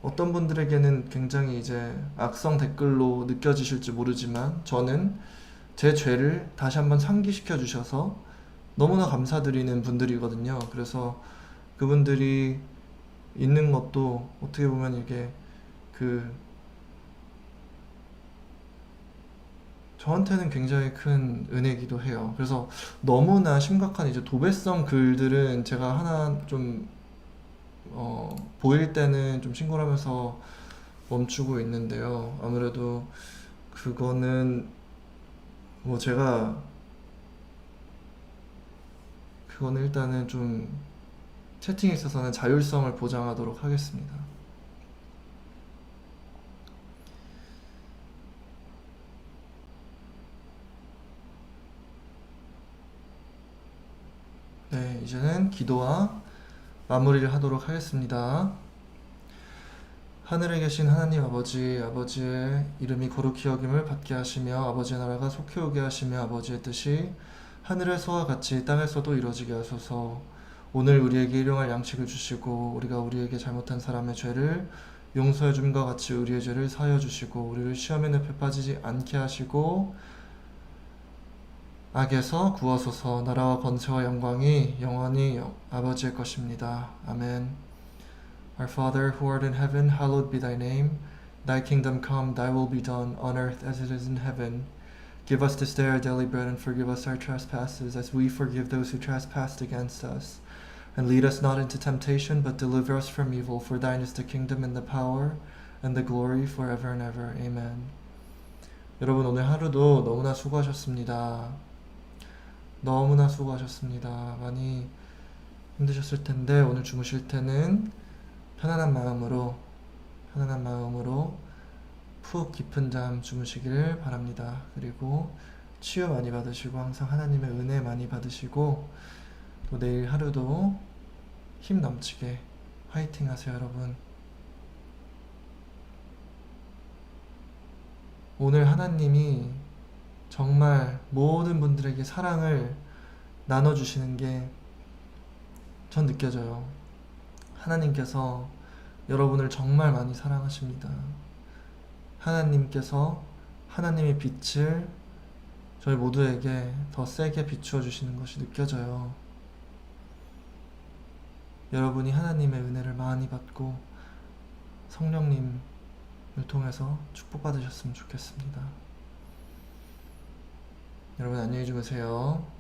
S1: 어떤 분들에게는 굉장히 이제 악성 댓글로 느껴지실지 모르지만 저는 제 죄를 다시 한번 상기시켜 주셔서 너무나 감사드리는 분들이거든요. 그래서 그분들이 있는 것도 어떻게 보면 이게 그 저한테는 굉장히 큰 은혜이기도 해요. 그래서 너무나 심각한 이제 도배성 글들은 제가 하나 좀 보일 때는 좀 신고를 하면서 멈추고 있는데요. 아무래도 그거는 뭐 그거는 일단은 좀 채팅에 있어서는 자율성을 보장하도록 하겠습니다. 네, 이제는 기도와 마무리를 하도록 하겠습니다. 하늘에 계신 하나님 아버지, 아버지의 이름이 거룩히 여김을 받게 하시며 아버지의 나라가 속히 오게 하시며 아버지의 뜻이 하늘에서와 같이 땅에서도 이루어지게 하소서. 오늘 우리에게 일용할 양식을 주시고 우리가 우리에게 잘못한 사람의 죄를 용서해 줌과 같이 우리의 죄를 사하여 주시고 우리를 시험에 늪에 빠지지 않게 하시고 악에서 구하소서. 나라와 권세와 영광이 영원히 아버지의 것입니다. 아멘. Our Father who art in heaven, hallowed be thy name. Thy kingdom come, thy will be done, on earth as it is in heaven. Give us this day our daily bread, and forgive us our trespasses, as we forgive those who trespass against us. And lead us not into temptation, but deliver us from evil. For thine is the kingdom and the power and the glory forever and ever. Amen. 여러분, 오늘 하루도 너무나 수고하셨습니다. 너무나 수고하셨습니다. 많이 힘드셨을 텐데 오늘 주무실 때는 편안한 마음으로 푹 깊은 잠 주무시길 바랍니다. 그리고 치유 많이 받으시고 항상 하나님의 은혜 많이 받으시고, 또 내일 하루도 힘 넘치게 화이팅 하세요, 여러분. 오늘 하나님이 정말 모든 분들에게 사랑을 나눠주시는 게 전 느껴져요. 하나님께서 여러분을 정말 많이 사랑하십니다. 하나님께서 하나님의 빛을 저희 모두에게 더 세게 비추어 주시는 것이 느껴져요. 여러분이 하나님의 은혜를 많이 받고 성령님을 통해서 축복받으셨으면 좋겠습니다. 여러분 안녕히 주무세요.